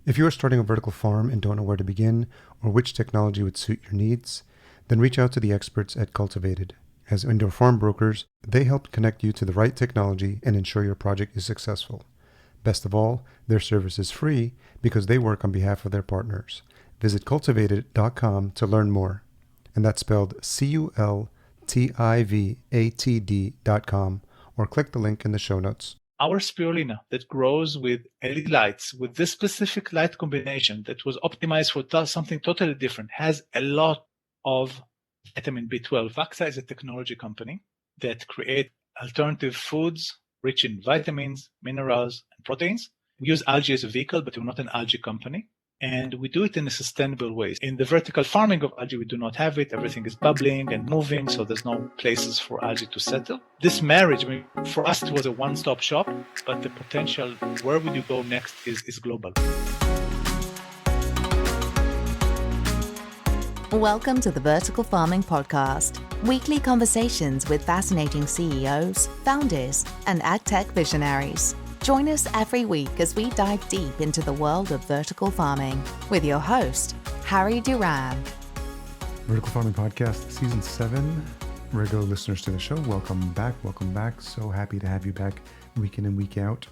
If you are starting a vertical farm and don't know where to begin or which technology would suit your needs, then reach out to the experts at Cultivated. As indoor farm brokers, they help connect you to the right technology and ensure your project is successful. Best of all, their service is free because they work on behalf of their partners. Visit cultivated.com to learn more. And that's spelled cultivatd.com, or click the link in the show notes. Our spirulina that grows with LED lights, with this specific light combination that was optimized for something totally different, has a lot of vitamin B12. Vaxa is a technology company that create alternative foods rich in vitamins, minerals, and proteins. We use algae as a vehicle, but we're not an algae company. And we do it in a sustainable way. In the vertical farming of algae, we do not have it. Everything is bubbling and moving, so there's no places for algae to settle. This marriage, for us, it was a one-stop shop, but the potential, where will you go next, is global. Welcome to the Vertical Farming Podcast, weekly conversations with fascinating CEOs, founders, and agtech visionaries. Join us every week as we dive deep into the world of vertical farming with your host, Harry Duran. Vertical Farming Podcast, Season 7. Regular listeners to the show, welcome back. So happy to have you back week in and week out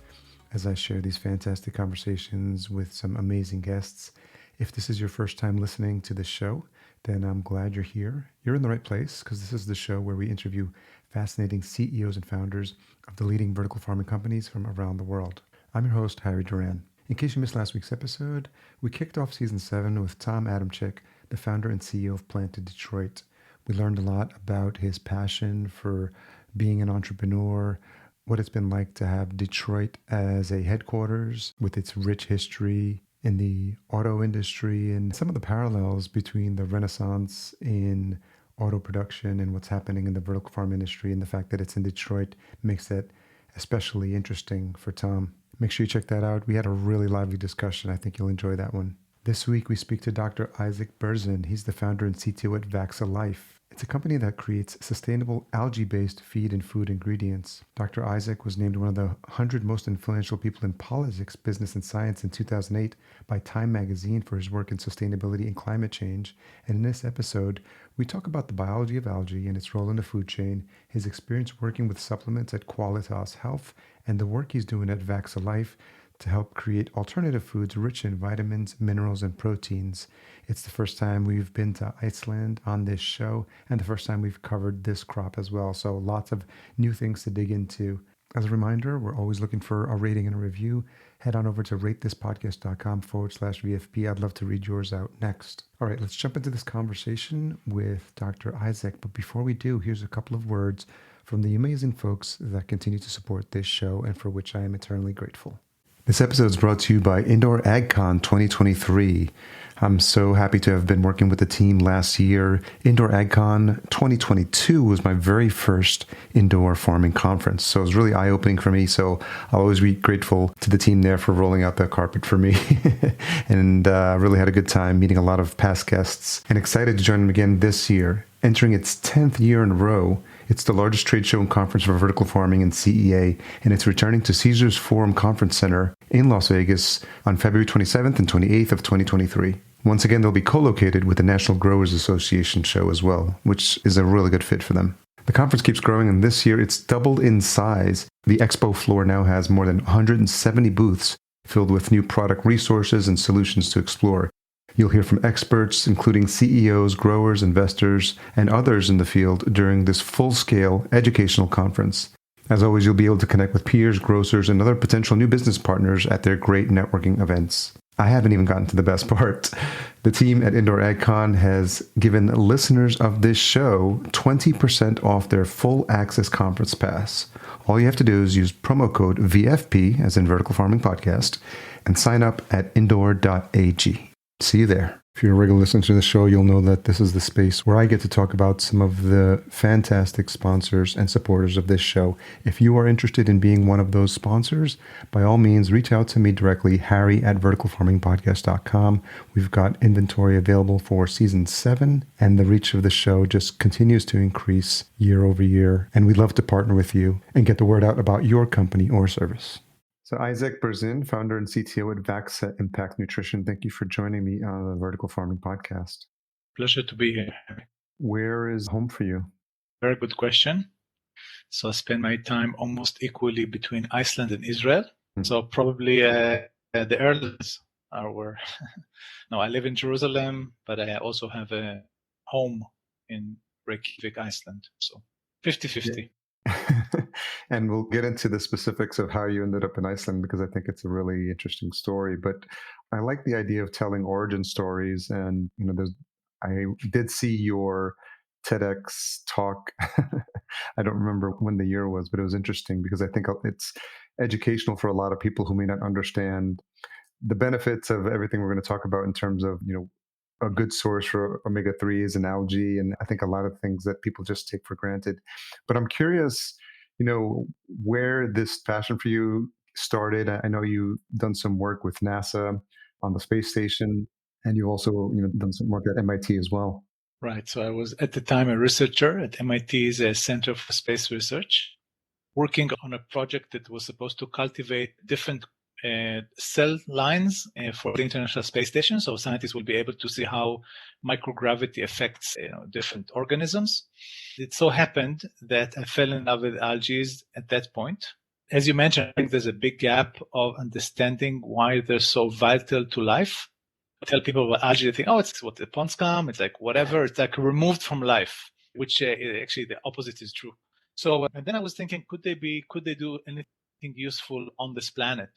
as I share these fantastic conversations with some amazing guests. If this is your first time listening to the show, then I'm glad you're here. You're in the right place because this is the show where we interview fascinating CEOs and founders of the leading vertical farming companies from around the world. I'm your host, Harry Duran. In case you missed last week's episode, we kicked off Season 7 with Tom Adamczyk, the founder and CEO of Planted Detroit. We learned a lot about his passion for being an entrepreneur, what it's been like to have Detroit as a headquarters with its rich history in the auto industry, and some of the parallels between the Renaissance in auto production and what's happening in the vertical farm industry, and the fact that it's in Detroit makes that especially interesting for Tom. Make sure you check that out. We had a really lively discussion. I think you'll enjoy that one. This week, we speak to Dr. Isaac Berzin. He's the founder and CTO at Vaxa Life. It's a company that creates sustainable algae-based feed and food ingredients. Dr. Isaac was named one of the 100 most influential people in politics, business, and science in 2008 by Time magazine for his work in sustainability and climate change. And in this episode, we talk about the biology of algae and its role in the food chain, his experience working with supplements at Qualitas Health, and the work he's doing at Vaxa Life to help create alternative foods rich in vitamins, minerals, and proteins. It's the first time we've been to Iceland on this show, and the first time we've covered this crop as well. So lots of new things to dig into. As a reminder, we're always looking for a rating and a review. Head on over to ratethispodcast.com/VFP. I'd love to read yours out next. All right, let's jump into this conversation with Dr. Isaac. But before we do, here's a couple of words from the amazing folks that continue to support this show and for which I am eternally grateful. This episode is brought to you by Indoor AgCon 2023. I'm so happy to have been working with the team last year. Indoor AgCon 2022 was my very first indoor farming conference. So it was really eye-opening for me. So I'll always be grateful to the team there for rolling out that carpet for me. And really had a good time meeting a lot of past guests and excited to join them again this year. Entering its 10th year in a row, it's the largest trade show and conference for vertical farming and CEA, and it's returning to Caesars Forum Conference Center in Las Vegas on February 27th and 28th of 2023. Once again, they'll be co-located with the National Growers Association show as well, which is a really good fit for them. The conference keeps growing, and this year it's doubled in size. The expo floor now has more than 170 booths filled with new product resources and solutions to explore. You'll hear from experts, including CEOs, growers, investors, and others in the field during this full-scale educational conference. As always, you'll be able to connect with peers, grocers, and other potential new business partners at their great networking events. I haven't even gotten to the best part. The team at Indoor AgCon has given listeners of this show 20% off their full access conference pass. All you have to do is use promo code VFP, as in Vertical Farming Podcast, and sign up at indoor.ag. See you there. If you're a regular listener to the show, you'll know that this is the space where I get to talk about some of the fantastic sponsors and supporters of this show. If you are interested in being one of those sponsors, by all means, reach out to me directly, harry@verticalfarmingpodcast.com. We've got inventory available for Season 7, and the reach of the show just continues to increase year over year. And we'd love to partner with you and get the word out about your company or service. So Isaac Berzin, founder and CTO at Vaxa Impact Nutrition. Thank you for joining me on the Vertical Farming Podcast. Pleasure to be here. Where is home for you? Very good question. So I spend my time almost equally between Iceland and Israel. So probably the Örlö are where. No, I live in Jerusalem, but I also have a home in Reykjavik, Iceland. So 50-50. And we'll get into the specifics of how you ended up in Iceland because I think it's a really interesting story. But I like the idea of telling origin stories. And, I did see your TEDx talk. I don't remember when the year was, but it was interesting because I think it's educational for a lot of people who may not understand the benefits of everything we're going to talk about in terms of, a good source for omega-3s and algae. And I think a lot of things that people just take for granted. But I'm curious, where this passion for you started. I know you've done some work with NASA on the space station, and you've also, done some work at MIT as well. Right. So I was at the time a researcher at MIT's Center for Space Research, working on a project that was supposed to cultivate different cell lines for the International Space Station. So scientists will be able to see how microgravity affects different organisms. It so happened that I fell in love with algae at that point. As you mentioned, I think there's a big gap of understanding why they're so vital to life. I tell people about algae, they think, oh, it's what the pond scum, it's like whatever, it's like removed from life, which actually the opposite is true. So, and then I was thinking, could they do anything useful on this planet?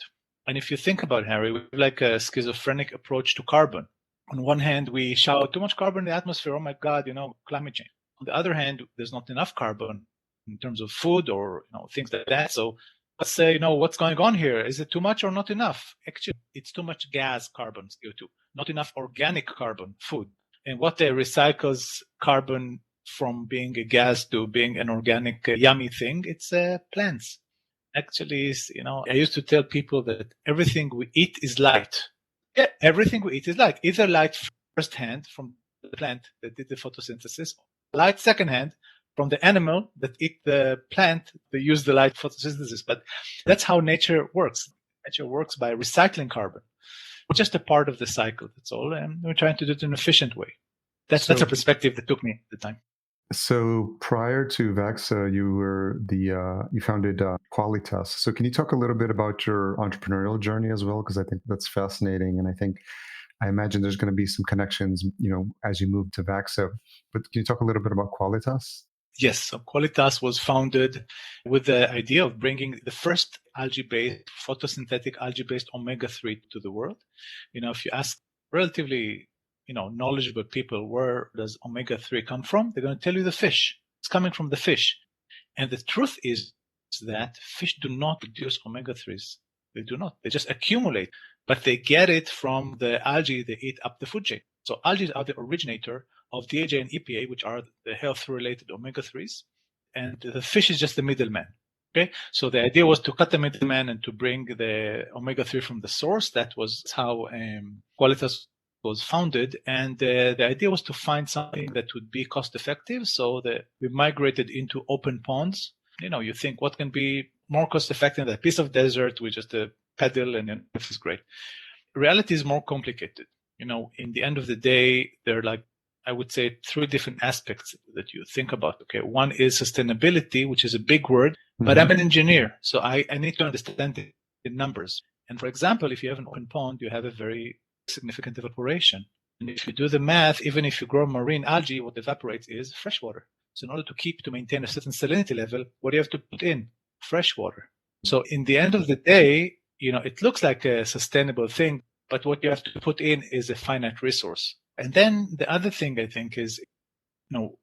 And if you think about it, Harry, we have like a schizophrenic approach to carbon. On one hand, we shout too much carbon in the atmosphere. Oh my God, climate change. On the other hand, there's not enough carbon in terms of food or things like that. So let's say, what's going on here? Is it too much or not enough? Actually, it's too much gas, carbon, CO2, not enough organic carbon, food. And what recycles carbon from being a gas to being an organic, yummy thing, it's plants. Actually, I used to tell people that everything we eat is light. Yeah, everything we eat is light. Either light firsthand from the plant that did the photosynthesis, light secondhand from the animal that eat the plant that use the light photosynthesis. But that's how nature works. Nature works by recycling carbon. It's just a part of the cycle. That's all. And we're trying to do it in an efficient way. That's a perspective that took me at the time. So prior to Vaxa, you founded Qualitas. So can you talk a little bit about your entrepreneurial journey as well? Because I think that's fascinating, and I imagine there's going to be some connections, as you move to Vaxa. But can you talk a little bit about Qualitas? Yes. So Qualitas was founded with the idea of bringing the first algae-based, photosynthetic algae-based omega-3 to the world. If you ask relatively knowledgeable people, where does omega-3 come from? They're going to tell you the fish. It's coming from the fish. And the truth is that fish do not produce omega-3s. They do not. They just accumulate, but they get it from the algae they eat up the food chain. So algae are the originator of DHA and EPA, which are the health-related omega-3s. And the fish is just the middleman. Okay. So the idea was to cut the middleman and to bring the omega-3 from the source. That was how Qualitas was founded, and the idea was to find something that would be cost effective. So we migrated into open ponds. You think what can be more cost effective than a piece of desert with just a pedal, and this is great. Reality is more complicated. In the end of the day, there are I would say 3 different aspects that you think about. Okay, one is sustainability, which is a big word, but I'm an engineer, so I need to understand the numbers. And for example, if you have an open pond, you have a very significant evaporation. And if you do the math, even if you grow marine algae, what evaporates is fresh water. So in order to maintain a certain salinity level, what do you have to put in? Fresh water. So in the end of the day, it looks like a sustainable thing, but what you have to put in is a finite resource. And then the other thing I think is,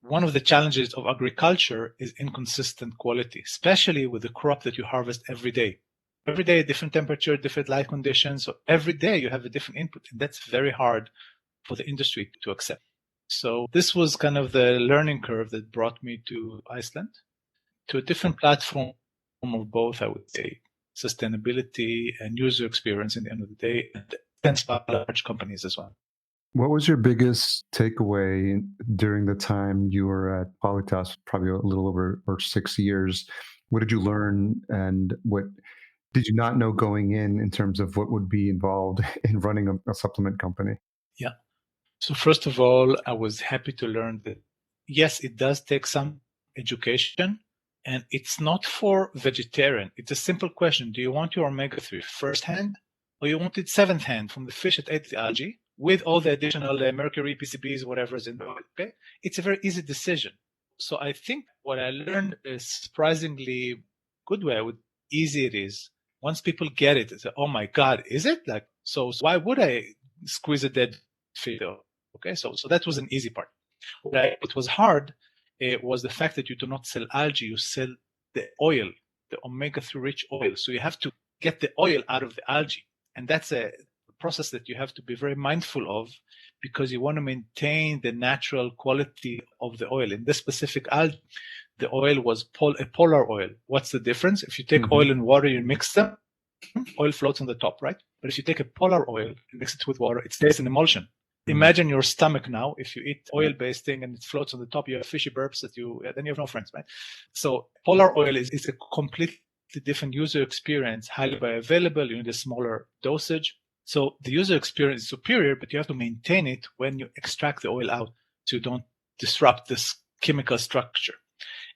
one of the challenges of agriculture is inconsistent quality, especially with the crop that you harvest every day. Every day, different temperature, different light conditions. So every day you have a different input, and that's very hard for the industry to accept. So this was kind of the learning curve that brought me to Iceland, to a different platform of both, I would say, sustainability and user experience in the end of the day, and by large companies as well. What was your biggest takeaway during the time you were at Qualitas, probably a little over 6 years? What did you learn, and what did you not know going in terms of what would be involved in running a supplement company? Yeah. So first of all, I was happy to learn that, yes, it does take some education, and it's not for vegetarian. It's a simple question. Do you want your omega-3 first hand, or you want it seventh hand from the fish that ate the algae with all the additional mercury, PCBs, whatever is in the oil? Okay. It's a very easy decision. So I think what I learned is surprisingly good way, how easy it is. Once people get it, it's oh my God, is it? Like, so why would I squeeze a dead fish? Okay, so that was an easy part. What was hard was the fact that you do not sell algae, you sell the oil, the omega-3 rich oil. So you have to get the oil out of the algae. And that's a process that you have to be very mindful of, because you want to maintain the natural quality of the oil. In this specific algae, the oil was a polar oil. What's the difference? If you take oil and water, you mix them, oil floats on the top, right? But if you take a polar oil and mix it with water, it stays in emulsion. Imagine your stomach now. If you eat oil-based thing and it floats on the top, you have fishy burps then you have no friends, right? So polar oil is a completely different user experience, highly bioavailable. You need a smaller dosage. So the user experience is superior, but you have to maintain it when you extract the oil out so you don't disrupt this chemical structure.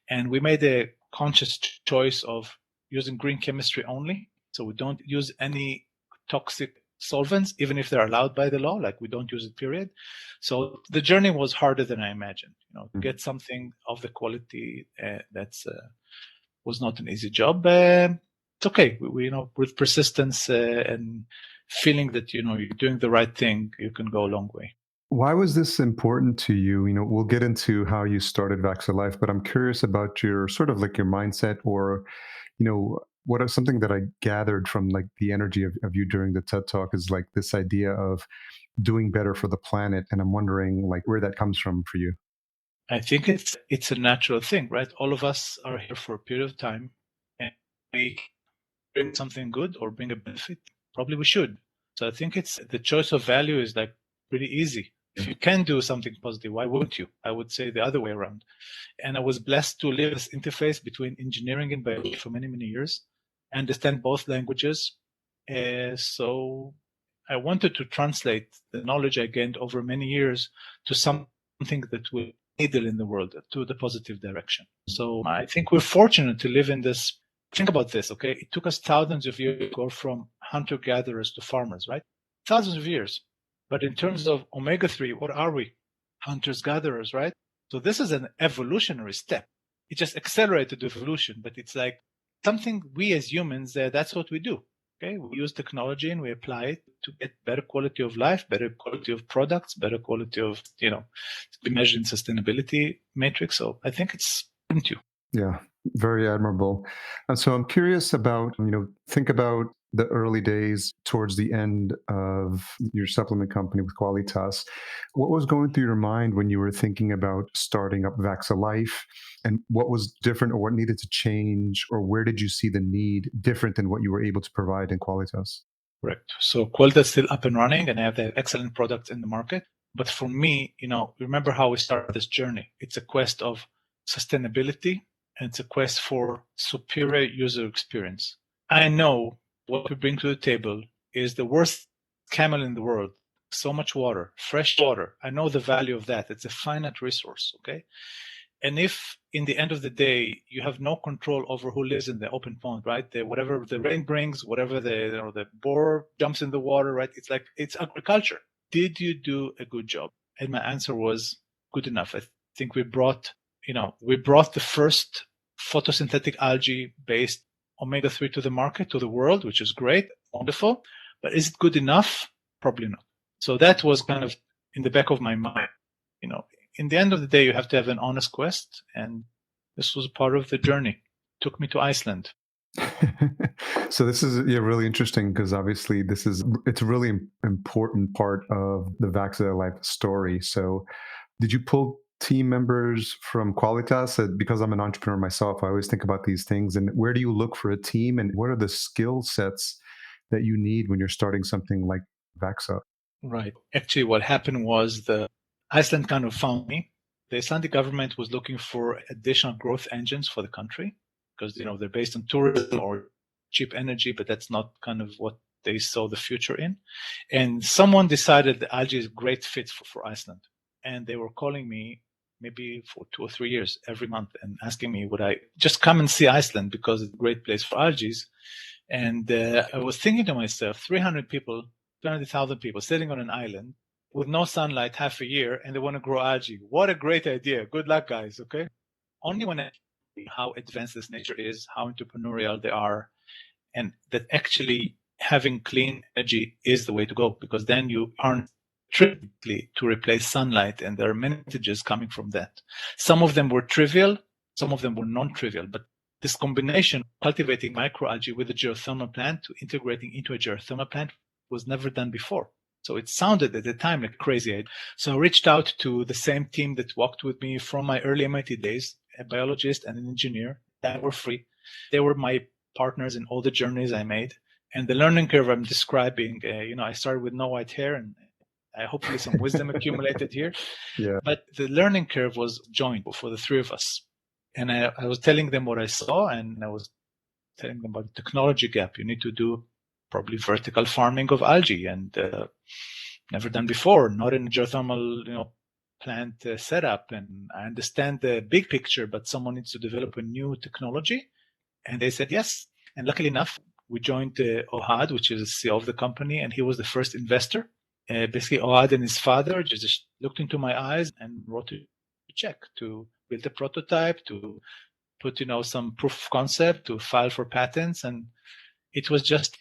And we made a conscious choice of using green chemistry only. So we don't use any toxic solvents, even if they're allowed by the law, like we don't use it, period. So the journey was harder than I imagined. To get something of the quality that's was not an easy job. It's okay. We with persistence and feeling that, you're doing the right thing, you can go a long way. Why was this important to you? We'll get into how you started Vaxa Life, but I'm curious about your sort of like your mindset, or, what are something that I gathered from like the energy of you during the TED Talk is like this idea of doing better for the planet. And I'm wondering like where that comes from for you. I think it's a natural thing, right? All of us are here for a period of time, and we bring something good or bring a benefit. Probably we should. So I think it's the choice of value is like pretty easy. If you can do something positive, why wouldn't you? I would say the other way around. And I was blessed to live this interface between engineering and biology for many, many years. I understand both languages. So I wanted to translate the knowledge I gained over many years to something that will needle in the world, to the positive direction. So I think we're fortunate to live in this. Think about this, okay? It took us thousands of years to go from hunter-gatherers to farmers, right? Thousands of years. But in terms of omega-3, what are we? Hunters-gatherers, right? So this is an evolutionary step. It just accelerated evolution, but it's like something we as humans, that's what we do. Okay, we use technology and we apply it to get better quality of life, better quality of products, better quality of, to be measured in sustainability matrix. So I think it's important to. Yeah, very admirable. And so I'm curious about, think about the early days towards the end of your supplement company with Qualitas. What was going through your mind when you were thinking about starting up Vaxa Life, and what was different or what needed to change, or where did you see the need different than what you were able to provide in Qualitas? Correct. So Qualitas is still up and running and I have excellent products in the market. But for me, remember how we started this journey. It's a quest of sustainability and it's a quest for superior user experience. I know what we bring to the table is the worst camel in the world. So much water, fresh water. I know the value of that. It's a finite resource, okay? And if in the end of the day, you have no control over who lives in the open pond, right? Whatever the rain brings, whatever the boar jumps in the water, right? It's like, it's agriculture. Did you do a good job? And my answer was good enough. I think we brought the first photosynthetic algae-based omega-3 to the market, to the world, which is great, wonderful. But is it good enough? Probably not. So that was kind of in the back of my mind. In the end of the day, you have to have an honest quest. And this was part of the journey. It took me to Iceland. So this is really interesting because obviously it's a really important part of the Vaxa Life story. So did you pull team members from Qualitas? Because I'm an entrepreneur myself, I always think about these things. And where do you look for a team, and what are the skill sets that you need when you're starting something like Vaxa? Right. Actually, what happened was the Iceland kind of found me. The Icelandic government was looking for additional growth engines for the country because, they're based on tourism or cheap energy, but that's not kind of what they saw the future in. And someone decided that algae is a great fit for Iceland. And they were calling me maybe for 2 or 3 years every month and asking me, would I just come and see Iceland because it's a great place for algae? And I was thinking to myself, 300,000 people sitting on an island with no sunlight half a year, and they want to grow algae. What a great idea. Good luck, guys, okay? Only when I see how advanced this nature is, how entrepreneurial they are, and that actually having clean energy is the way to go, because then you aren't strictly to replace sunlight, and there are many advantages coming from that. Some of them were trivial, some of them were non-trivial, but this combination of cultivating microalgae with a geothermal plant to integrating into a geothermal plant was never done before. So it sounded at the time like crazy. So I reached out to the same team that walked with me from my early MIT days, a biologist and an engineer that were free. They were my partners in all the journeys I made. And the learning curve I'm describing, I started with no white hair, and hopefully some wisdom accumulated here. Yeah. But the learning curve was joint for the three of us. And I was telling them what I saw, and I was telling them about the technology gap. You need to do probably vertical farming of algae, and never done before, not in a geothermal plant setup. And I understand the big picture, but someone needs to develop a new technology. And they said yes. And luckily enough, we joined Ohad, which is the CEO of the company, and he was the first investor. Basically, Ohad and his father just looked into my eyes and wrote a check to build a prototype, to put some proof of concept, to file for patents. And it was just,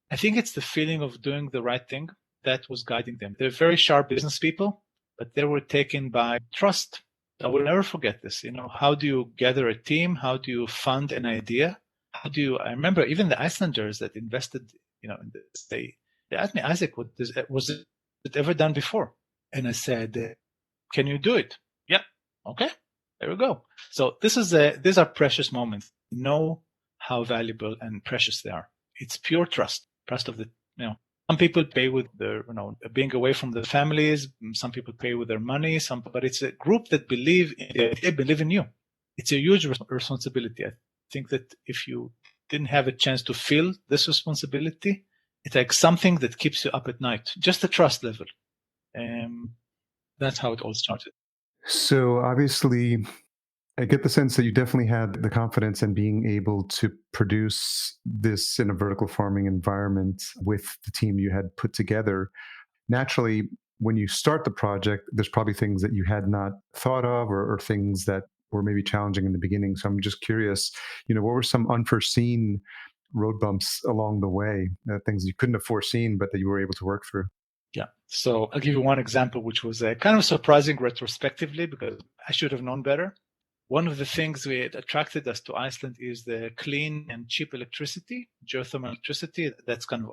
I think it's the feeling of doing the right thing that was guiding them. They're very sharp business people, but they were taken by trust. I will never forget this. How do you gather a team? How do you fund an idea? I remember even the Icelanders that invested, in this, they asked me, Isaac, was it ever done before? And I said, can you do it? Yeah. Okay. There we go. So these are precious moments. Know how valuable and precious they are. It's pure trust of the, some people pay with their, being away from their families. Some people pay with their money. But it's a group that believe in you. It's a huge responsibility. I think that if you didn't have a chance to feel this responsibility, it's like something that keeps you up at night. Just the trust level. That's how it all started. So obviously, I get the sense that you definitely had the confidence in being able to produce this in a vertical farming environment with the team you had put together. Naturally, when you start the project, there's probably things that you had not thought of or things that were maybe challenging in the beginning. So I'm just curious, what were some unforeseen road bumps along the way, things you couldn't have foreseen, but that you were able to work through? Yeah. So I'll give you one example, which was kind of surprising retrospectively because I should have known better. One of the things that attracted us to Iceland is the clean and cheap electricity, geothermal electricity. That's kind of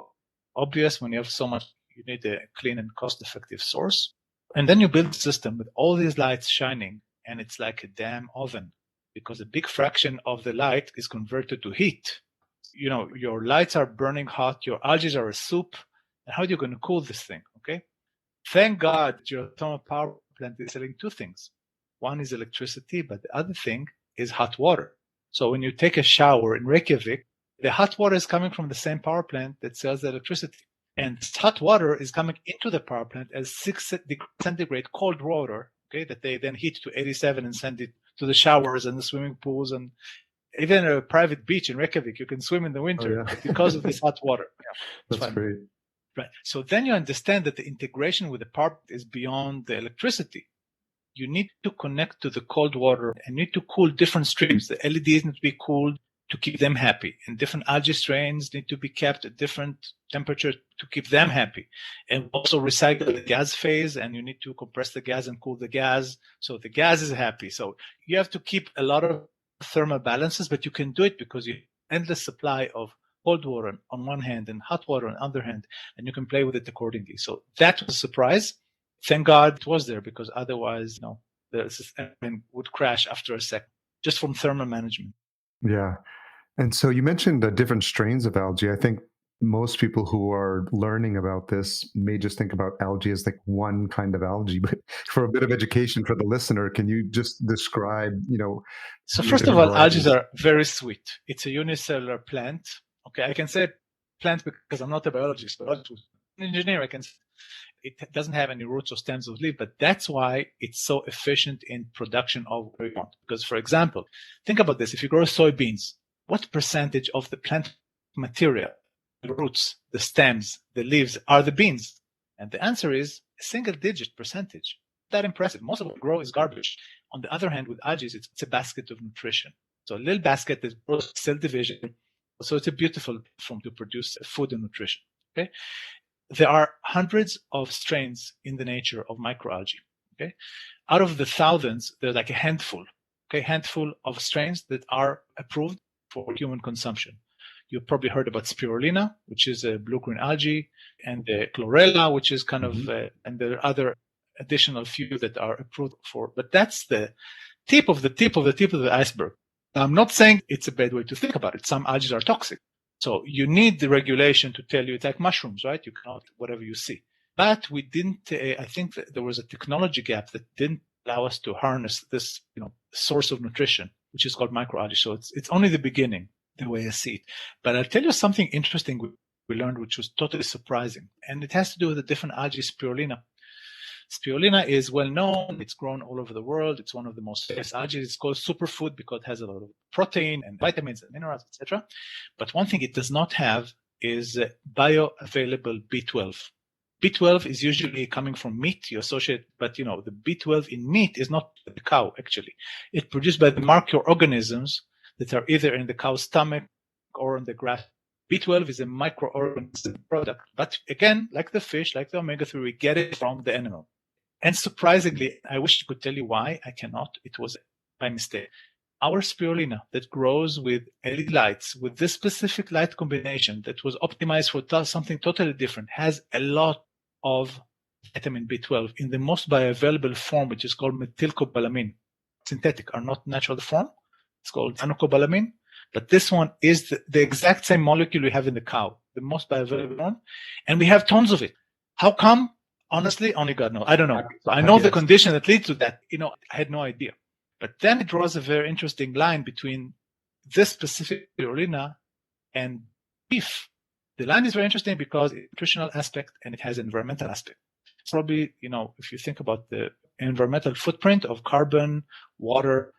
obvious when you have so much, you need a clean and cost-effective source. And then you build a system with all these lights shining, and it's like a damn oven because a big fraction of the light is converted to heat. Your lights are burning hot, your algae are a soup, and how are you going to cool this thing, okay? Thank God geothermal power plant is selling two things. One is electricity, but the other thing is hot water. So when you take a shower in Reykjavik, the hot water is coming from the same power plant that sells the electricity. And hot water is coming into the power plant as 6 degrees centigrade cold water, okay, that they then heat to 87 and send it to the showers and the swimming pools. And even a private beach in Reykjavik, you can swim in the winter because of this hot water. Yeah, that's great. Right. So then you understand that the integration with the power plant is beyond the electricity. You need to connect to the cold water and need to cool different streams. The LEDs need to be cooled to keep them happy. And different algae strains need to be kept at different temperature to keep them happy. And also recycle the gas phase, and you need to compress the gas and cool the gas so the gas is happy. So you have to keep a lot of thermal balances, but you can do it because you have endless supply of cold water on one hand and hot water on the other hand, and you can play with it accordingly. So that was a surprise. Thank God it was there because otherwise, the system would crash after a second just from thermal management. Yeah. And so you mentioned different strains of algae. I think most people who are learning about this may just think about algae as like one kind of algae, but for a bit of education for the listener, can you just describe, So first of all, algae are very sweet. It's a unicellular plant. Okay, I can say plant because I'm not a biologist, but an engineer, I can say it doesn't have any roots or stems or leaves, but that's why it's so efficient in production of what we want. Because, for example, think about this. If you grow soybeans, what percentage of the plant material, the roots, the stems, the leaves, are the beans? And the answer is a single-digit percentage. That impressive. Most of what we grow is garbage. On the other hand, with algae, it's a basket of nutrition. So a little basket that grows cell division. So it's a beautiful form to produce food and nutrition. Okay. There are hundreds of strains in the nature of microalgae. Okay, out of the thousands, there's like a handful. Okay, handful of strains that are approved for human consumption. You've probably heard about spirulina, which is a blue-green algae, and the chlorella, which is kind of, and there are other additional few that are approved for. But that's the tip of the tip of the tip of the iceberg. I'm not saying it's a bad way to think about it. Some algae are toxic. So you need the regulation to tell you it's like mushrooms, right? You cannot whatever you see. But we didn't. I think that there was a technology gap that didn't allow us to harness this, source of nutrition, which is called microalgae. So it's only the beginning, the way I see it. But I'll tell you something interesting we learned, which was totally surprising, and it has to do with a different algae, spirulina. Spirulina is well known. It's grown all over the world. It's one of the most famous algae. It's called superfood because it has a lot of protein and vitamins and minerals, etc. But one thing it does not have is bioavailable B12. B12 is usually coming from meat. You associate, but the B12 in meat is not the cow, actually. It's produced by the microorganisms that are either in the cow's stomach or in the grass. B12 is a microorganism product. But again, like the fish, like the omega-3, we get it from the animal. And surprisingly, I wish I could tell you why. I cannot. It was by mistake. Our spirulina that grows with LED lights, with this specific light combination that was optimized for something totally different, has a lot of vitamin B12 in the most bioavailable form, which is called methylcobalamin. Synthetic are not natural form. It's called anocobalamin. But this one is the exact same molecule we have in the cow, the most bioavailable one. And we have tons of it. How come? Honestly, only God knows. I don't know. So I know the condition that leads to that. I had no idea. But then it draws a very interesting line between this specific spirulina and beef. The line is very interesting because it's a nutritional aspect and it has an environmental aspect. Probably, if you think about the environmental footprint of carbon, water,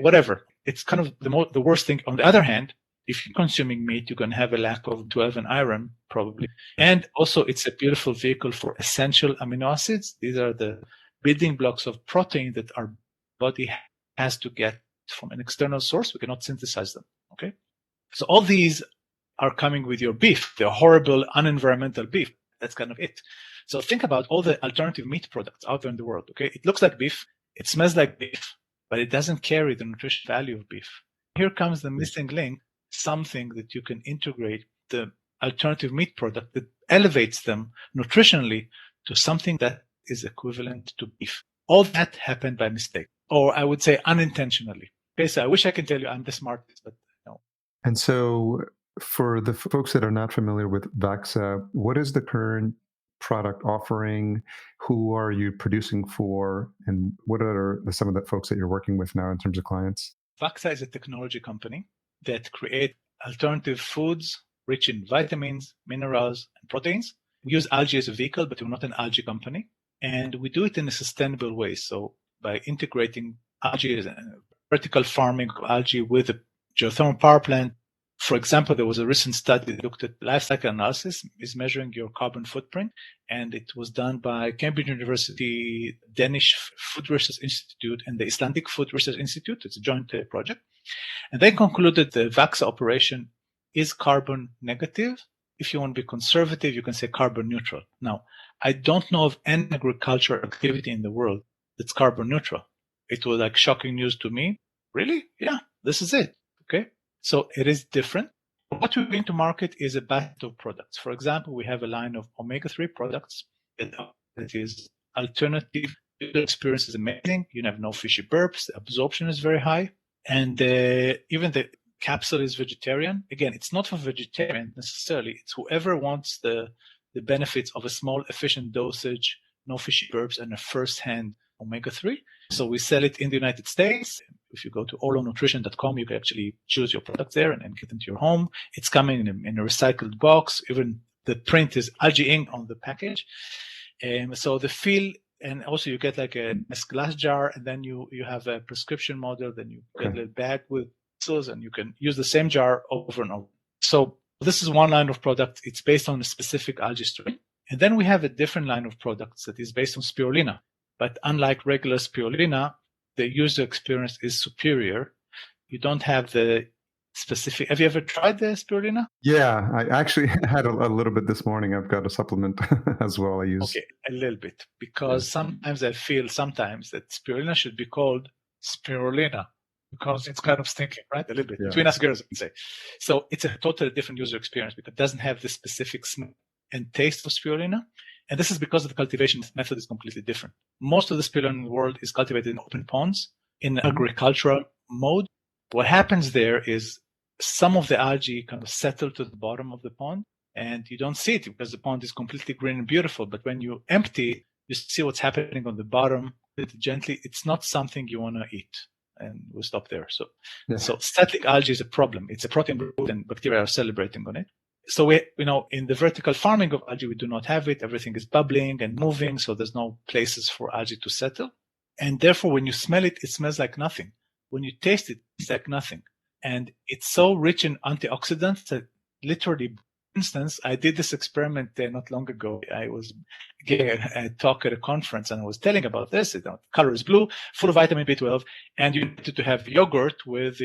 whatever, it's kind of the worst thing. On the other hand, if you're consuming meat, you're going to have a lack of B12 and iron, probably. And also, it's a beautiful vehicle for essential amino acids. These are the building blocks of protein that our body has to get from an external source. We cannot synthesize them, okay? So all these are coming with your beef, the horrible, unenvironmental beef. That's kind of it. So think about all the alternative meat products out there in the world, okay? It looks like beef. It smells like beef, but it doesn't carry the nutrition value of beef. Here comes the missing link, something that you can integrate the alternative meat product that elevates them nutritionally to something that is equivalent to beef. All that happened by mistake, or I would say unintentionally. Okay, so I wish I could tell you I'm the smartest, but no. And so for the folks that are not familiar with Vaxa, what is the current product offering? Who are you producing for? And what are some of the folks that you're working with now in terms of clients? Vaxa is a technology company that create alternative foods rich in vitamins, minerals, and proteins. We use algae as a vehicle, but we're not an algae company. And we do it in a sustainable way. So by integrating algae as a vertical farming of algae with a geothermal power plant. For example, there was a recent study that looked at life cycle analysis, is measuring your carbon footprint, and it was done by Cambridge University, Danish Food Research Institute, and the Icelandic Food Research Institute. It's a joint project. And they concluded the Vaxa operation is carbon negative. If you want to be conservative, you can say carbon neutral. Now, I don't know of any agricultural activity in the world that's carbon neutral. It was like shocking news to me. Really? Yeah, this is it. Okay. So it is different. What we bring to market is a basket of products. For example, we have a line of omega-3 products that is alternative. The experience is amazing. You have no fishy burps. The absorption is very high. And even the capsule is vegetarian. Again, it's not for vegetarian necessarily. It's whoever wants the benefits of a small, efficient dosage, no fishy burps, and a first-hand omega-3. So we sell it in the United States, if you go to orlonutrition.com, you can actually choose your product there and get into your home. It's coming in a recycled box. Even the print is algae ink on the package. So the feel, and also you get like a nice glass jar, and then you have a prescription model, then you get a bag with pills, and you can use the same jar over and over. So this is one line of product. It's based on a specific algae strain. And then we have a different line of products that is based on spirulina. But unlike regular spirulina, the user experience is superior. You don't have the specific. Have you ever tried the spirulina? Yeah, I actually had a little bit this morning. I've got a supplement as well I use. Okay, a little bit. Because sometimes I feel that spirulina should be called spirulina because it's kind of stinking, right? A little bit. Between us girls, I can say. So it's a totally different user experience because it doesn't have the specific smell and taste of spirulina. And this is because the cultivation method is completely different. Most of the spirulina in the world is cultivated in open ponds in agricultural mode. What happens there is some of the algae kind of settle to the bottom of the pond and you don't see it because the pond is completely green and beautiful. But when you empty, you see what's happening on the bottom gently. It's not something you want to eat. And we'll stop there. So static algae is a problem. It's a protein and bacteria are celebrating on it. So we, in the vertical farming of algae, we do not have it. Everything is bubbling and moving. So there's no places for algae to settle. And therefore, when you smell it, it smells like nothing. When you taste it, it's like nothing. And it's so rich in antioxidants that literally, for instance, I did this experiment not long ago. I was giving a talk at a conference and I was telling about this. The color is blue, full of vitamin B12, and you need to have yogurt with,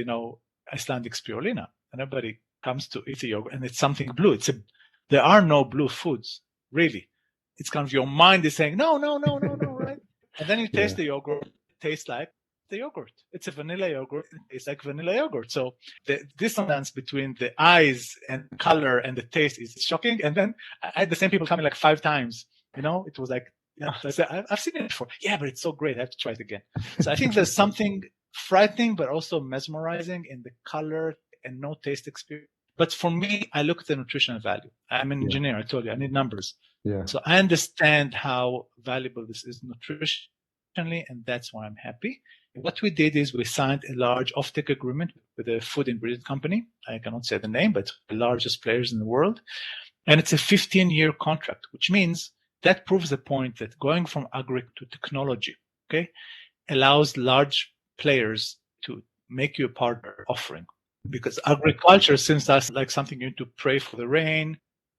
Icelandic spirulina. And everybody comes to eat the yogurt and it's something blue. There are no blue foods, really. It's kind of your mind is saying, no, right? And then you taste the yogurt, it tastes like the yogurt. It's a vanilla yogurt. It tastes like vanilla yogurt. So the dissonance between the eyes and color and the taste is shocking. And then I had the same people coming like 5 times. It was like, I've seen it before. Yeah, but it's so great. I have to try it again. So I think there's something frightening, but also mesmerizing in the color and no taste experience. But for me, I look at the nutritional value. I'm an engineer. I told you, I need numbers. Yeah. So I understand how valuable this is nutritionally, and that's why I'm happy. What we did is we signed a large offtake agreement with a food ingredient company. I cannot say the name, but the largest players in the world. And it's a 15-year contract, which means that proves the point that going from agri to technology, allows large players to make you a partner offering. Because agriculture seems to us like something you need to pray for the rain,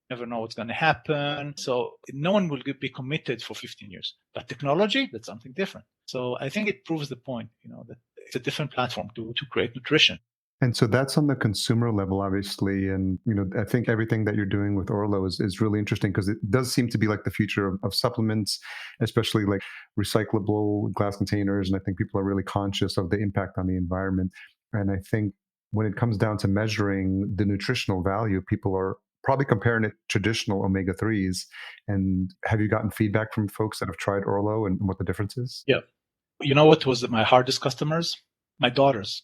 never know what's going to happen. So no one will be committed for 15 years. But technology, that's something different. So I think it proves the point, that it's a different platform to create nutrition. And so that's on the consumer level, obviously. And, I think everything that you're doing with Örlö is really interesting because it does seem to be like the future of supplements, especially like recyclable glass containers. And I think people are really conscious of the impact on the environment. And I think when it comes down to measuring the nutritional value, people are probably comparing it to traditional omega-3s. And have you gotten feedback from folks that have tried Örlö and what the difference is? Yeah. You know what was my hardest customers? My daughters.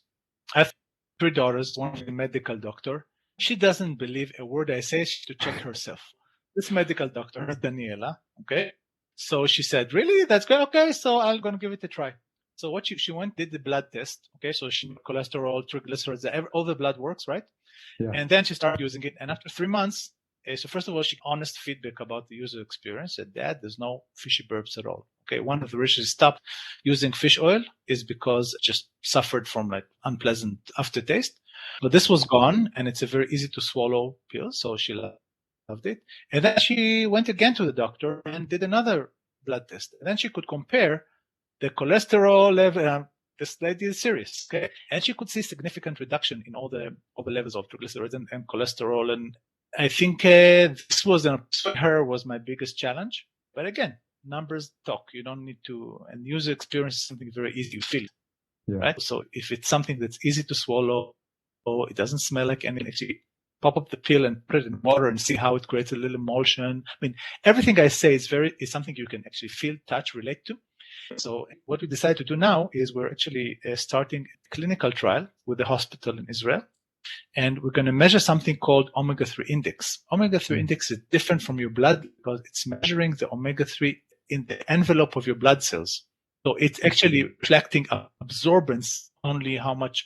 I have 3 daughters, one is a medical doctor. She doesn't believe a word I say. She to check herself. This medical doctor, Daniela, So she said, really? That's good. Okay, so I'm going to give it a try. So what she went, did the blood test. So she cholesterol, triglycerides, all the blood works, right? Yeah. And then she started using it. And after 3 months, so first of all, she honest feedback about the user experience. Said, Dad, there's no fishy burps at all. One of the reasons she stopped using fish oil is because it just suffered from like unpleasant aftertaste. But this was gone, and it's a very easy to swallow pill. So she loved it. And then she went again to the doctor and did another blood test. And then she could compare the cholesterol level. This lady is serious, and she could see significant reduction in all the levels of triglycerides and cholesterol. And I think this was my biggest challenge. But again, numbers talk. You don't need to. And user experience is something very easy. You feel, right? So if it's something that's easy to swallow, or it doesn't smell like anything, actually pop up the pill and put it in water and see how it creates a little emulsion. I mean, everything I say is something you can actually feel, touch, relate to. So what we decided to do now is we're actually starting a clinical trial with the hospital in Israel. And we're going to measure something called omega-3 index. Omega-3 index is different from your blood because it's measuring the omega-3 in the envelope of your blood cells. So it's actually reflecting absorbance, only how much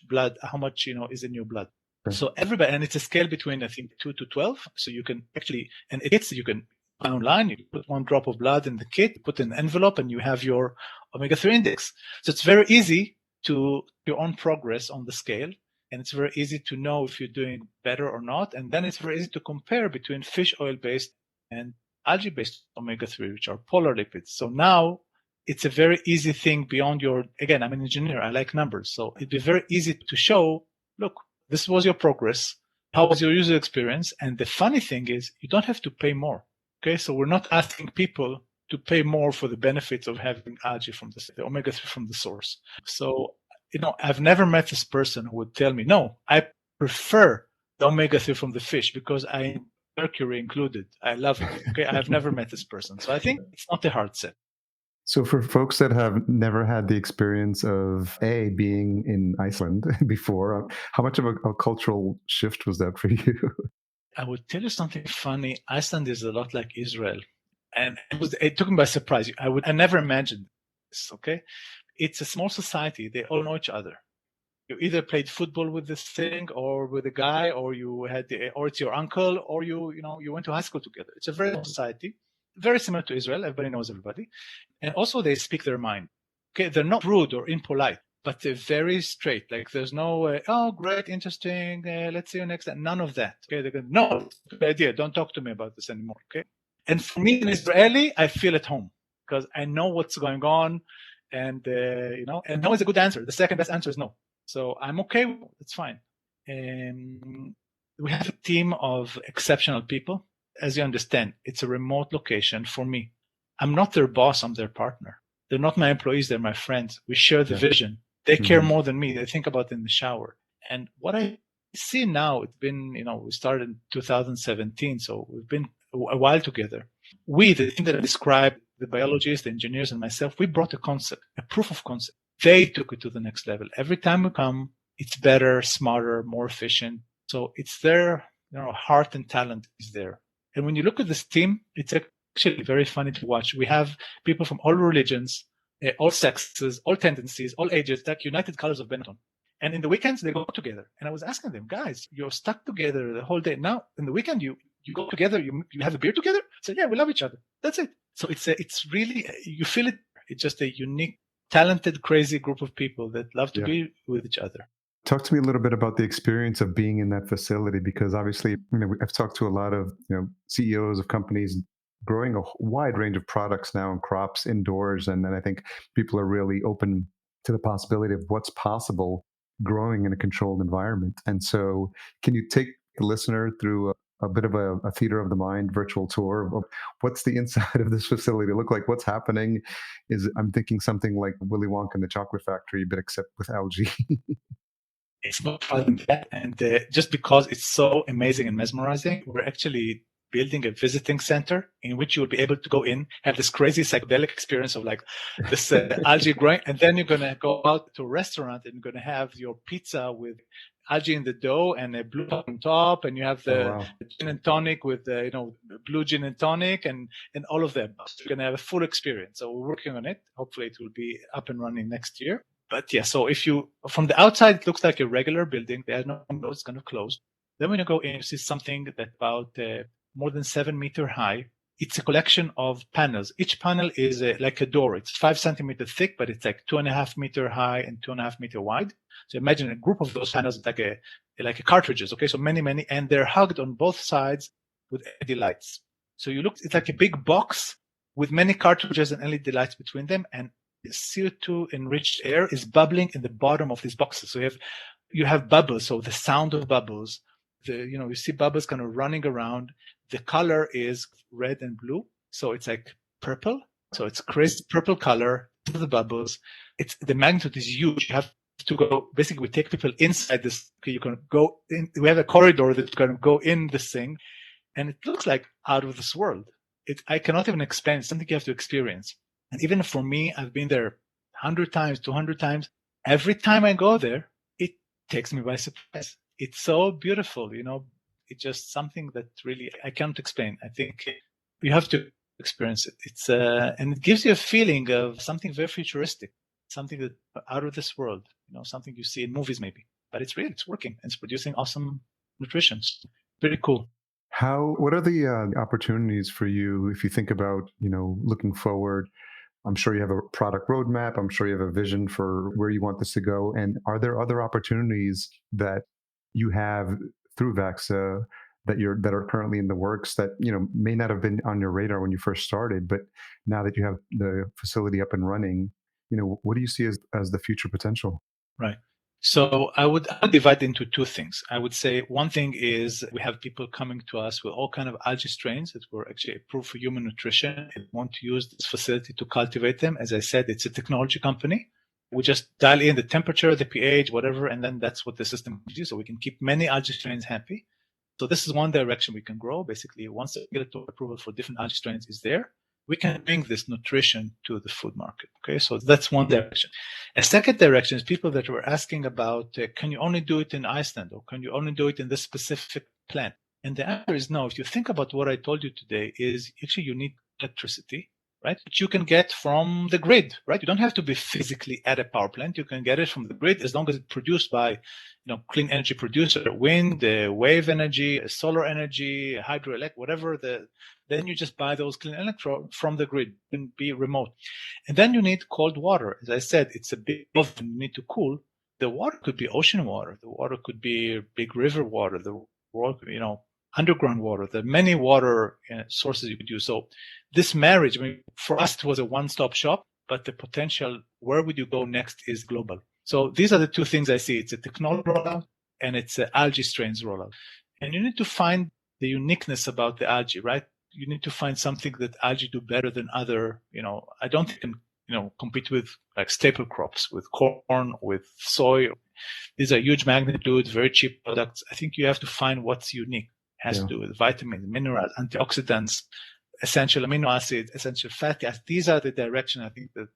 is in your blood. Right. So everybody, and it's a scale between, I think, 2 to 12. So you can actually, and you can buy online, you put 1 drop of blood in the kit, put in an envelope, and you have your omega-3 index. So it's very easy to your own progress on the scale. And it's very easy to know if you're doing better or not. And then it's very easy to compare between fish oil-based and algae-based omega-3, which are polar lipids. So now it's a very easy thing beyond again, I'm an engineer, I like numbers. So it'd be very easy to show, look, this was your progress. How was your user experience? And the funny thing is you don't have to pay more. Okay. So we're not asking people to pay more for the benefits of having algae from the omega-3 from the source. So, I've never met this person who would tell me, no, I prefer the omega-3 from the fish because I mercury included. I love it. Okay. I have never met this person. So I think it's not a hard sell. So for folks that have never had the experience of being in Iceland before, how much of a cultural shift was that for you? I would tell you something funny. Iceland is a lot like Israel. And it took me by surprise. I never imagined this, okay? It's a small society. They all know each other. You either played football with this thing or with a guy, or or it's your uncle, or you went to high school together. It's a very small society, very similar to Israel. Everybody knows everybody. And also they speak their mind. Okay. They're not rude or impolite, but they're very straight. Like there's no, oh, great, interesting. Let's see you next time. None of that. Okay. They're going, no, good idea. Don't talk to me about this anymore. Okay. And for me, an Israeli, I feel at home because I know what's going on. And, and no is a good answer. The second best answer is no. So I'm okay. It's fine. We have a team of exceptional people. As you understand, it's a remote location for me. I'm not their boss. I'm their partner. They're not my employees. They're my friends. We share the vision. They care more than me. They think about it in the shower. And what I see now, it's been, we started in 2017. So we've been a while together. The team that I described, the biologists, the engineers, and myself, we brought a concept, a proof of concept. They took it to the next level. Every time we come, it's better, smarter, more efficient. So it's their, heart and talent is there. And when you look at this team, it's actually very funny to watch. We have people from all religions, all sexes, all tendencies, all ages, like United Colors of Benetton. And in the weekends, they go together. And I was asking them, guys, you're stuck together the whole day. Now, in the weekend, you go together, you have a beer together. So yeah, we love each other. That's it. So it's really, you feel it. It's just a unique, talented, crazy group of people that love to be with each other. Talk to me a little bit about the experience of being in that facility, because obviously, I've talked to a lot of CEOs of companies growing a wide range of products now and crops indoors, and then I think people are really open to the possibility of what's possible growing in a controlled environment. And so, can you take the listener through a bit of a theater of the mind virtual tour of what's the inside of this facility look like? What's happening? I'm thinking something like Willy Wonka and the Chocolate Factory, but except with algae. It's not far than that. And just because it's so amazing and mesmerizing, we're actually building a visiting center in which you will be able to go in, have this crazy psychedelic experience of like this algae growing. And then you're going to go out to a restaurant and you're going to have your pizza with algae in the dough and a blue on top. And you have the gin and tonic with the, blue gin and tonic and all of that. So you're going to have a full experience. So we're working on it. Hopefully it will be up and running next year. But yeah, so if you, from the outside, it looks like a regular building. There's no windows, it's kind of closed. Then when you go in, you see something that's about more than 7 meters high. It's a collection of panels. Each panel is like a door. It's 5 centimeters thick, but it's like 2.5 meters high and 2.5 meters wide. So imagine a group of those panels like a cartridges. Okay, so many, and they're hugged on both sides with LED lights. So it's like a big box with many cartridges and LED lights between them, and CO2 enriched air is bubbling in the bottom of these boxes. So you have bubbles. So the sound of bubbles, you see bubbles kind of running around. The color is red and blue. So it's like purple. So it's crazy purple color to the bubbles. The magnitude is huge. You have to go, basically we take people inside this. Okay, you can go in. We have a corridor that you can go in this thing, and it looks like out of this world. I cannot even explain. It's something you have to experience. And even for me, I've been there 100 times, 200 times. Every time I go there, it takes me by surprise. It's so beautiful, It's just something that really I can't explain. I think you have to experience it. It's and it gives you a feeling of something very futuristic, something that out of this world, something you see in movies maybe, but it's real, it's working, and it's producing awesome nutrition. It's pretty cool. What are the opportunities for you if you think about, looking forward? I'm sure you have a product roadmap. I'm sure you have a vision for where you want this to go. And are there other opportunities that you have through Vaxa that are currently in the works that may not have been on your radar when you first started, but now that you have the facility up and running, what do you see as the future potential? Right. So I would divide into two things. I would say one thing is we have people coming to us with all kind of algae strains that were actually approved for human nutrition and want to use this facility to cultivate them. As I said, it's a technology company. We just dial in the temperature, the pH, whatever, and then that's what the system can do. So we can keep many algae strains happy. So this is one direction we can grow. Basically, once the regulatory approval for different algae strains is there, we can bring this nutrition to the food market. Okay, so that's one direction. A second direction is people that were asking about, can you only do it in Iceland, or can you only do it in this specific plant? And the answer is no. If you think about what I told you today, is actually you need electricity, right? Which you can get from the grid, right? You don't have to be physically at a power plant. You can get it from the grid as long as it's produced by, clean energy producer, wind, wave energy, solar energy, hydroelectric, whatever. Then you just buy those clean electrons from the grid and be remote. And then you need cold water. As I said, it's a big oven you need to cool. The water could be ocean water. The water could be big river water. The water, underground water. There are many water sources you could use. So this marriage, for us, it was a one-stop shop, but the potential, where would you go next, is global. So these are the two things I see. It's a technology rollout and it's an algae strains rollout. And you need to find the uniqueness about the algae, right? You need to find something that algae do better than other, I don't think can, compete with like staple crops, with corn, with soy. These are huge magnitude, very cheap products. I think you have to find what's unique. It has to do with vitamins, minerals, antioxidants, essential amino acids, essential fatty acids. These are the direction I think that,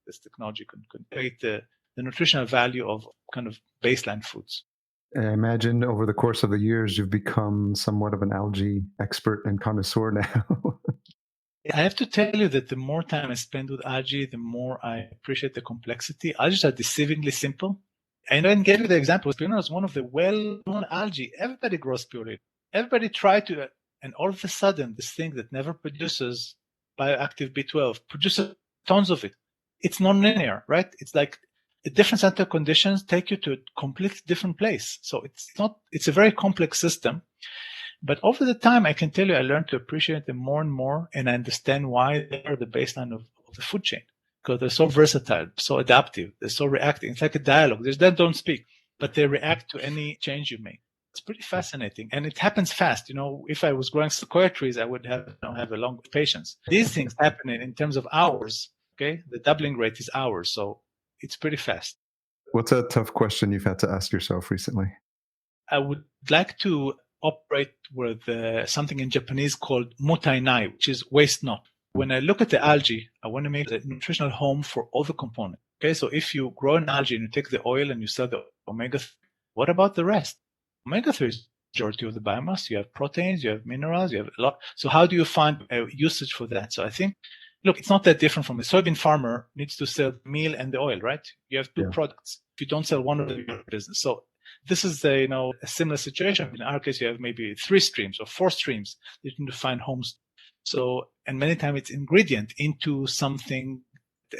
this technology can create the nutritional value of kind of baseline foods. I imagine over the course of the years, you've become somewhat of an algae expert and connoisseur now. I have to tell you that the more time I spend with algae, the more I appreciate the complexity. Algae are deceivingly simple. And I gave you the example. Spirulina is one of the well-known algae. Everybody grows spirulina. Everybody tried to, and all of a sudden, this thing that never produces bioactive B12 produces tons of it. It's non-linear, right? It's like a different set of conditions take you to a completely different place. So it's a very complex system. But over the time, I can tell you, I learned to appreciate them more and more, and I understand why they are the baseline of the food chain, because they're so versatile, so adaptive, they're so reactive. It's like a dialogue. They don't speak, but they react to any change you make. It's pretty fascinating, and it happens fast. If I was growing sequoia trees, I would have a long patience. These things happen in terms of hours. Okay, the doubling rate is hours, so it's pretty fast. What's a tough question you've had to ask yourself recently? I would like to operate with something in Japanese called mutainai, which is waste not. When I look at the algae, I want to make a nutritional home for all the components. Okay, so if you grow an algae and you take the oil and you sell the omega-3, what about the rest? Omega-3 is the majority of the biomass. You have proteins, you have minerals, you have a lot. So how do you find a usage for that? So I think, look, it's not that different from a soybean farmer needs to sell meal and the oil, right? You have two products. If you don't sell one of them, you're in business. So this is a similar situation. In our case, you have maybe 3 streams or 4 streams that you need to find homes. So, and many times it's ingredient into something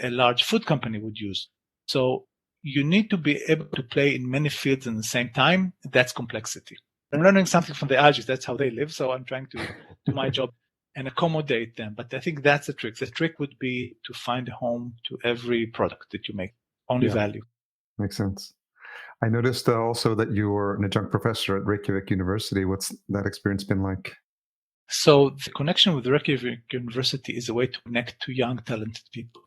a large food company would use. So you need to be able to play in many fields at the same time. That's complexity. I'm learning something from the algae. That's how they live. So I'm trying to do my job and accommodate them. But I think that's the trick. The trick would be to find a home to every product that you make. Only value. Makes sense. I noticed also that you were an adjunct professor at Reykjavik University. What's that experience been like? So the connection with Reykjavik University is a way to connect to young, talented people,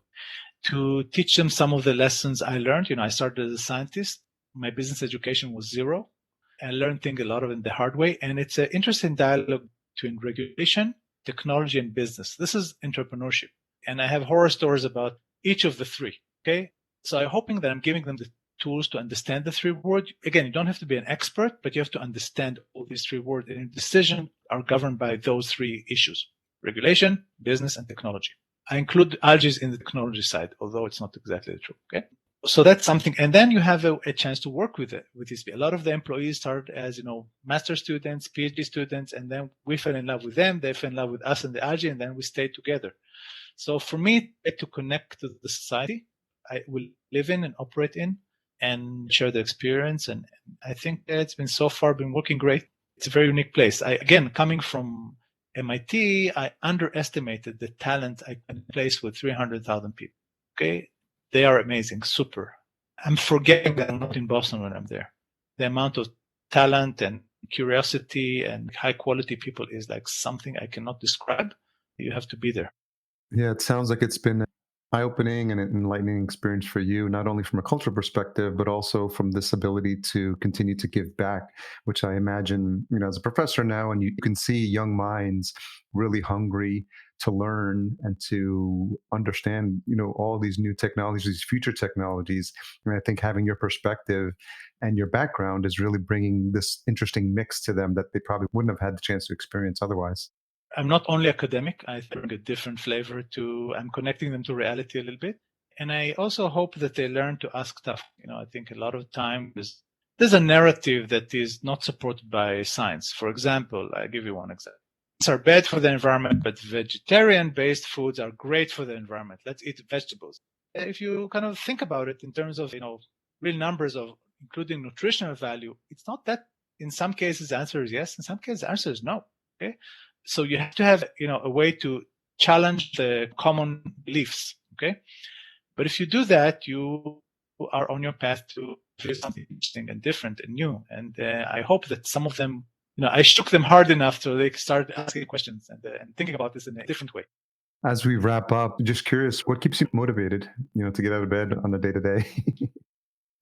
to teach them some of the lessons I learned. I started as a scientist. My business education was zero. I learned a lot of it the hard way. And it's an interesting dialogue between regulation, technology, and business. This is entrepreneurship. And I have horror stories about each of the 3. Okay. So I'm hoping that I'm giving them the tools to understand the 3 words. Again, you don't have to be an expert, but you have to understand all these 3 words, and your decisions are governed by those 3 issues: regulation, business, and technology. I include algae in the technology side, although it's not exactly true. Okay. So that's something. And then you have a chance to work with these. A lot of the employees start as, master students, PhD students, and then we fell in love with them. They fell in love with us and the algae, and then we stayed together. So for me, to connect to the society I will live in and operate in and share the experience. And I think it's been so far been working great. It's a very unique place. Again, coming from MIT, I underestimated the talent I can place with 300,000 people. Okay. They are amazing. Super. I'm forgetting that I'm not in Boston when I'm there. The amount of talent and curiosity and high quality people is like something I cannot describe. You have to be there. Yeah, it sounds like it's been an eye-opening and an enlightening experience for you, not only from a cultural perspective, but also from this ability to continue to give back, which I imagine, as a professor now, and you can see young minds really hungry to learn and to understand, all these new technologies, these future technologies. And I think having your perspective and your background is really bringing this interesting mix to them that they probably wouldn't have had the chance to experience otherwise. I'm not only academic, I bring a different flavor I'm connecting them to reality a little bit. And I also hope that they learn to ask tough. I think a lot of times there's a narrative that is not supported by science. For example, I'll give you one example. It's are bad for the environment, but vegetarian-based foods are great for the environment. Let's eat vegetables. If you kind of think about it in terms of, real numbers of including nutritional value, it's not that. In some cases, the answer is yes. In some cases, the answer is no. Okay. So you have to have, a way to challenge the common beliefs. Okay. But if you do that, you are on your path to feel something interesting and different and new. And I hope that some of them, I shook them hard enough so they started asking questions and thinking about this in a different way. As we wrap up, just curious, what keeps you motivated, to get out of bed on a day-to-day?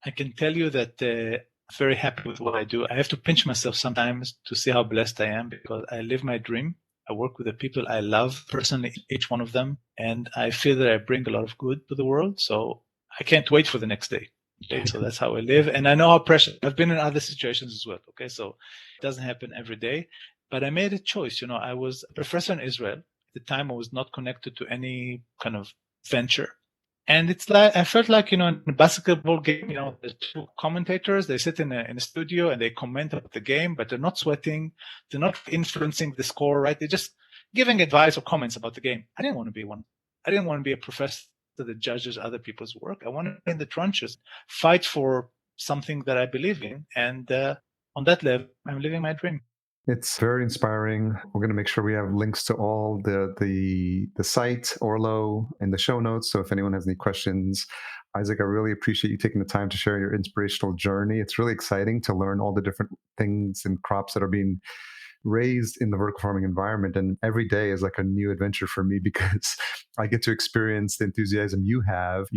I can tell you that I'm very happy with what I do. I have to pinch myself sometimes to see how blessed I am because I live my dream. I work with the people I love personally, each one of them. And I feel that I bring a lot of good to the world. So I can't wait for the next day. Okay, so that's how I live. And I know how precious. I've been in other situations as well. Okay, so it doesn't happen every day. But I made a choice. I was a professor in Israel. At the time, I was not connected to any kind of venture. And it's like, I felt like, in a basketball game, the two commentators, they sit in a studio and they comment about the game, but they're not sweating. They're not influencing the score, right? They're just giving advice or comments about the game. I didn't want to be one. I didn't want to be a professor that judges other people's work. I want to be in the trenches, fight for something that I believe in. And on that level, I'm living my dream. It's very inspiring. We're going to make sure we have links to all the site, Örlö, in the show notes. So if anyone has any questions, Isaac, I really appreciate you taking the time to share your inspirational journey. It's really exciting to learn all the different things and crops that are being raised in the vertical farming environment. And every day is like a new adventure for me because I get to experience the enthusiasm you have,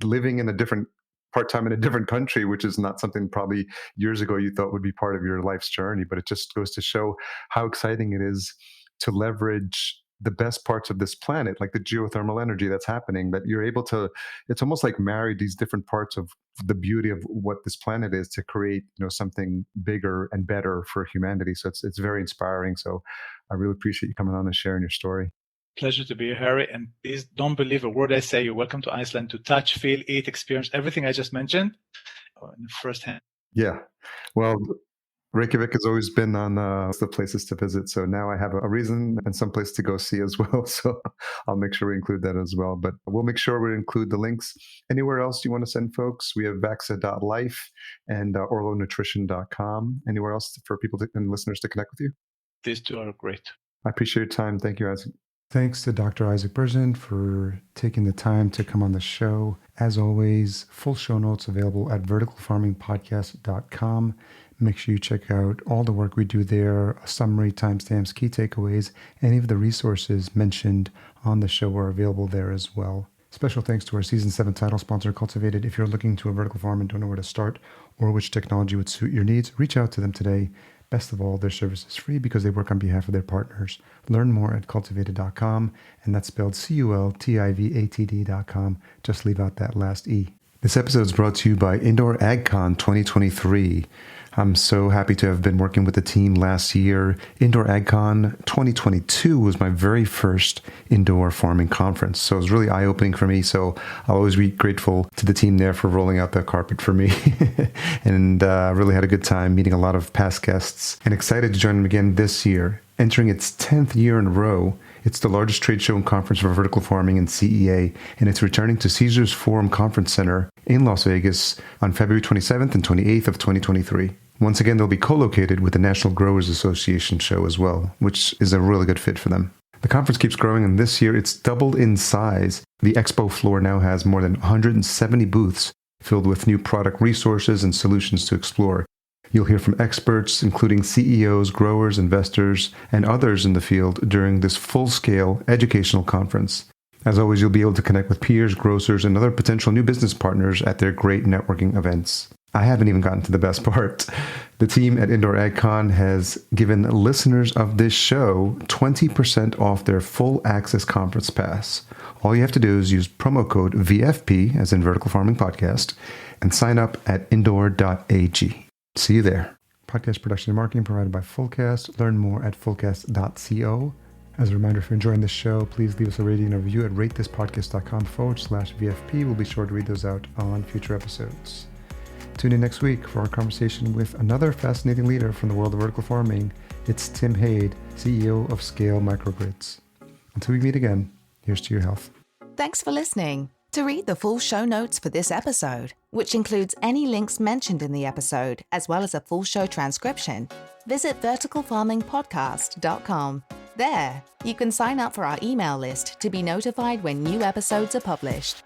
living in a different part-time in a different country, which is not something probably years ago you thought would be part of your life's journey. But it just goes to show how exciting it is to leverage the best parts of this planet, like the geothermal energy that's happening, that you're able to, it's almost like marry these different parts of the beauty of what this planet is to create, something bigger and better for humanity. So it's very inspiring. So I really appreciate you coming on and sharing your story. Pleasure to be here, Harry. And please don't believe a word I say. You're welcome to Iceland to touch, feel, eat, experience everything I just mentioned in firsthand. Yeah. Well, Reykjavik has always been on the places to visit. So now I have a reason and some place to go see as well. So I'll make sure we include that as well. But we'll make sure we include the links. Anywhere else you want to send folks? We have Vaxa.life and OrloNutrition.com. Anywhere else for people and listeners to connect with you? These two are great. I appreciate your time. Thank you, Isaac. Thanks to Dr. Isaac Berzin for taking the time to come on the show. As always, full show notes available at verticalfarmingpodcast.com. Make sure you check out all the work we do there, a summary, timestamps, key takeaways. Any of the resources mentioned on the show are available there as well. Special thanks to our Season 7 title sponsor, Cultivated. If you're looking to a vertical farm and don't know where to start or which technology would suit your needs, reach out to them today. Best of all, their service is free because they work on behalf of their partners. Learn more at cultivated.com, and that's spelled CULTIVATD.com. Just leave out that last E. This episode is brought to you by Indoor AgCon 2023. I'm so happy to have been working with the team last year. Indoor AgCon 2022 was my very first indoor farming conference. So it was really eye-opening for me. So I'll always be grateful to the team there for rolling out that carpet for me. And really had a good time meeting a lot of past guests and excited to join them again this year. Entering its 10th year in a row, it's the largest trade show and conference for vertical farming and CEA, and it's returning to Caesars Forum Conference Center in Las Vegas on February 27th and 28th of 2023. Once again, they'll be co-located with the National Growers Association show as well, which is a really good fit for them. The conference keeps growing, and this year it's doubled in size. The expo floor now has more than 170 booths filled with new product resources and solutions to explore. You'll hear from experts, including CEOs, growers, investors, and others in the field during this full-scale educational conference. As always, you'll be able to connect with peers, grocers, and other potential new business partners at their great networking events. I haven't even gotten to the best part. The team at Indoor AgCon has given listeners of this show 20% off their full access conference pass. All you have to do is use promo code VFP, as in Vertical Farming Podcast, and sign up at indoor.ag. See you there. Podcast production and marketing provided by Fullcast. Learn more at fullcast.co. As a reminder, if you're enjoying this show, please leave us a rating and a review at ratethispodcast.com/VFP. We'll be sure to read those out on future episodes. Tune in next week for our conversation with another fascinating leader from the world of vertical farming. It's Tim Haid, CEO of Scale Microgrids. Until we meet again, here's to your health. Thanks for listening. To read the full show notes for this episode, which includes any links mentioned in the episode, as well as a full show transcription, visit verticalfarmingpodcast.com. There, you can sign up for our email list to be notified when new episodes are published.